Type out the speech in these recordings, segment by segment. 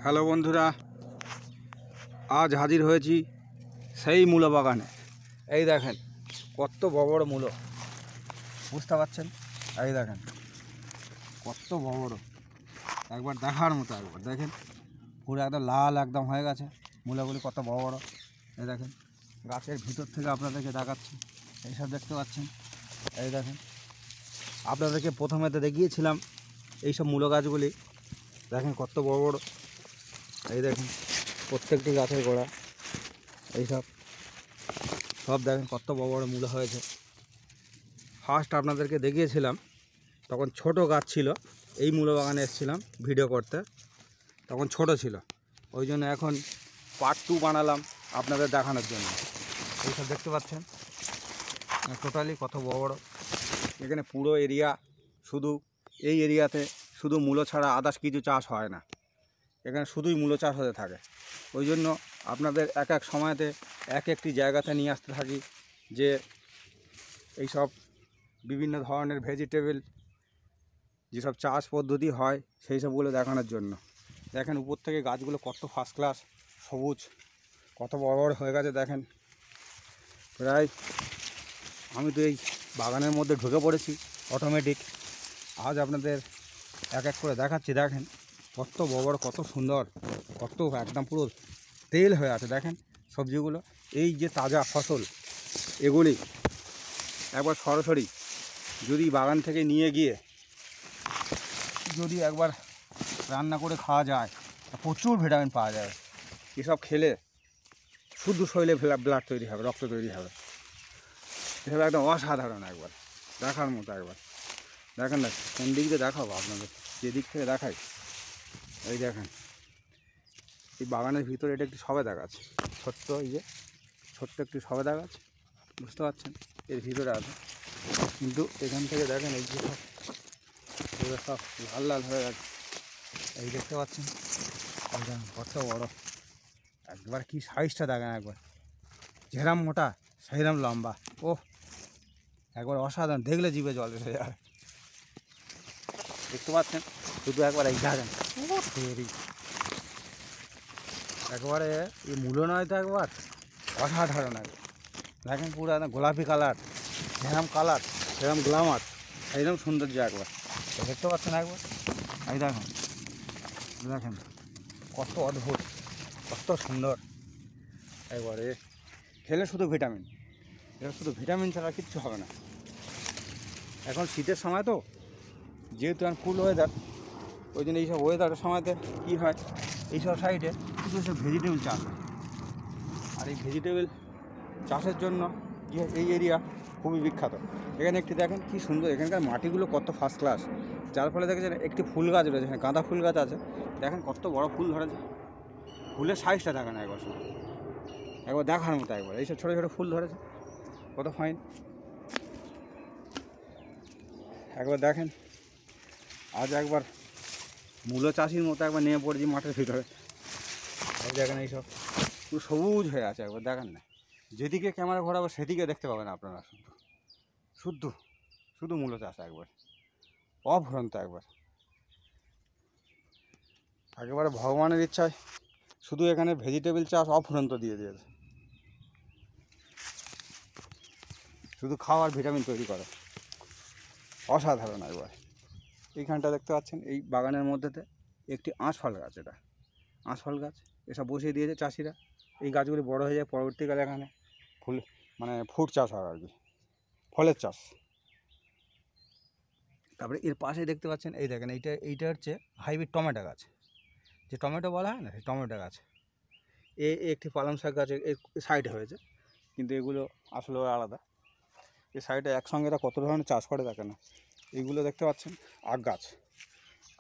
Hello বন্ধুরা, আজ হাজির হয়েছি সেই মূলো বাগানে। এই দেখেন কত বড় বড় মূলো, বুঝতে পারছেন? এই দেখেন কত বড় বড়, একবার দেখার মতো। একবার দেখেন পুরো একদম লাল একদম হয়ে গেছে মূলোগুলি, কত বড় বড়। এই দেখেন গাছের ভিতর থেকে আপনাদেরকে দেখাচ্ছি, এইসব দেখতে পাচ্ছেন। এই দেখেন আপনাদেরকে প্রথমেতে দেখিয়েছিলাম এইসব মূলো গাছগুলি, দেখেন কত বড় বড়। এই দেখেন প্রত্যেকটি গাছের গোড়া এইসব সব দেখেন কত বড় বড় মূলো হয়েছে। ফার্স্ট আপনাদেরকে দেখিয়েছিলাম তখন ছোট গাছ ছিল, এই মূলো বাগানে এসেছিলাম ভিডিও করতে, তখন ছোট ছিল, ওই জন্য এখন পার্ট 2 বানালাম আপনাদের দেখানোর জন্য। এইসব দেখতে পাচ্ছেন টোটালি কত বড় বড়। এখানে পুরো এরিয়া, শুধু এই এরিয়াতে শুধু মূলো ছাড়া আদার্স কিছু চাষ হয় না, এখানে শুধুই মূলো চাষ হতে থাকে। ওই জন্য আপনাদের এক এক সময়তে এক একটি জায়গাতে নিয়ে আসতে থাকি, যে এইসব বিভিন্ন ধরনের ভেজিটেবল যেসব চাষ পদ্ধতি হয় সেই সবগুলো দেখানোর জন্য। দেখেন উপর থেকে গাছগুলো কত ফার্স্ট ক্লাস সবুজ, কত বড় বড় হয়ে গেছে। দেখেন প্রায় আমি তো এই বাগানের মধ্যে ঢুকে পড়েছি অটোমেটিক। আজ আপনাদের এক এক করে দেখাচ্ছি। দেখেন কত বড় বড়, কত সুন্দর, কত একদম পুরো তেল হয়ে আছে। দেখেন সবজিগুলো, এই যে তাজা ফসল, এগুলি একবার সরাসরি যদি বাগান থেকে নিয়ে গিয়ে যদি একবার রান্না করে খাওয়া যায়, প্রচুর ভিটামিন পাওয়া যাবে। এসব খেলে শুদ্ধ শরীরে ব্লাড তৈরি হবে, রক্ত তৈরি হবে। এসব একদম অসাধারণ, একবার দেখার মতো। একবার দেখেন না, কোন দিক দিয়ে দেখাবো আপনাদের, যে দিক থেকে দেখাই। এই দেখেন এই বাগানের ভিতরে এটা একটি সবেদা গাছ, ছোট্ট, এই যে ছোট্ট একটি সবেদা গাছ, বুঝতে পারছেন? এর ভিতরে আছে, কিন্তু এখান থেকে দেখেন এই যে সব লাল লাল হয়ে গেছে। এই দেখতে পাচ্ছেন কত বড়, একবার কি সাইজটা দেখেন, একবার যেরাম মোটা সেইরাম লম্বা। ও একবার অসাধারণ, দেখলে জিভে জল এসে যাবে। দেখতে পাচ্ছেন শুধু একবার এই দেখেন, একবারে এই মূলো নয় তো, একবার অসাধারণ। একবার দেখেন পুরো একদম গোলাপি কালার, যেরকম কালার সেরকম গ্লামার, এইরকম সৌন্দর্য। একবার দেখতে পাচ্ছেন, একবার এই দেখেন, দেখেন কত অদ্ভুত, কত সুন্দর। একবারে খেলে শুধু ভিটামিন, এটা শুধু ভিটামিন ছাড়া কিচ্ছু হবে না। এখন শীতের সময় তো, যেহেতু এখন কুল ওয়েদার, ওই জন্য এইসব ওয়েদারের সময়তে কী হয়, এইসব সাইডে শুধু সব ভেজিটেবল চাষ হয়। আর এই ভেজিটেবল চাষের জন্য এই এরিয়া খুবই বিখ্যাত। এখানে একটি দেখেন কী সুন্দর, এখানকার মাটিগুলো কত ফার্স্ট ক্লাস, যার ফলে দেখেছেন একটি ফুল গাছ রয়েছে, এখানে গাঁদা ফুল গাছ আছে। দেখেন কত বড় ফুল ধরেছে, ফুলের সাইজটা দেখেন একবার, শুধু একবার দেখার মতো। একবার এইসব ছোটো ছোটো ফুল ধরেছে, কত ফাইন। একবার দেখেন আজ একবার মূলো চাষির মতো একবার নেমে পড়েছি মাঠের ভিতরে। এই দেখেন এইসব পুরো সবুজ হয়ে আছে, একবার দেখেন না, যেদিকে ক্যামেরা ঘোরাবো সেদিকে দেখতে পাবেন আপনারা। শুধু শুধু মূলো চাষ, একবার অফুরন্ত। একবার একেবারে ভগবানের ইচ্ছায় শুধু এখানে ভেজিটেবল চাষ অফুরন্ত দিয়ে দিয়েছে, শুধু খাওয়ার ভিটামিন তৈরি করে, অসাধারণ। একবার এইখানটা দেখতে পাচ্ছেন, এই বাগানের মধ্যেতে একটি আঁশফল গাছ, এটা আঁশফল গাছ, এসব বসিয়ে দিয়েছে চাষিরা। এই গাছগুলি বড় হয়ে যায়, পরবর্তীকালে এখানে ফুল মানে ফ্রুট চাষ হয় আর কি, ফলের চাষ। তারপরে এর পাশে দেখতে পাচ্ছেন, এই দেখেন এইটা হচ্ছে হাইব্রিড টমেটো গাছ, যে টমেটো বলা হয় না, সেই টমেটো গাছ। একটি পালং শাক গাছ এর সাইডে হয়েছে, কিন্তু এগুলো আসলে আলাদা। এই সাইডে একসঙ্গে এরা কত ধরনের চাষ করে দেখেন না। এইগুলো দেখতে পাচ্ছেন আখ গাছ,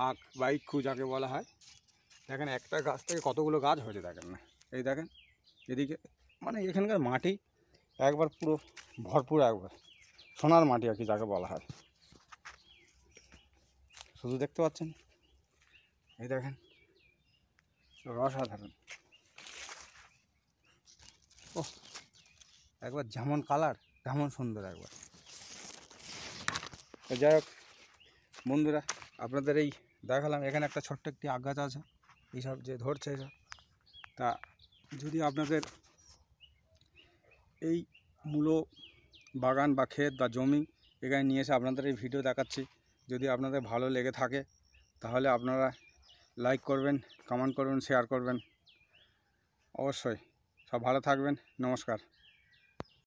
আখ বা ইক্ষু যাকে বলা হয়। দেখেন একটা গাছ থেকে কতগুলো গাছ হয়েছে দেখেন না। এই দেখেন এদিকে, মানে এখানকার মাটি একবার পুরো ভরপুর, একবার সোনার মাটি আর কি যাকে বলা হয়। শুধু দেখতে পাচ্ছেন, এই দেখেন অসাধারণ। ও একবার যেমন কালার তেমন সুন্দর। একবার যাই হোক বন্ধুরা, আপনাদের এই দেখালাম। এখানে একটা ছোট্ট একটি আখ গাছ আছে, এইসব যে ধরছে এসব। তা যদি আপনাদের এই মূলো বাগান বা ক্ষেত বা জমি এখানে নিয়ে এসে আপনাদের এই ভিডিও দেখাচ্ছি, যদি আপনাদের ভালো লেগে থাকে তাহলে আপনারা লাইক করবেন, কমেন্ট করবেন, শেয়ার করবেন। অবশ্যই সব ভালো থাকবেন। নমস্কার।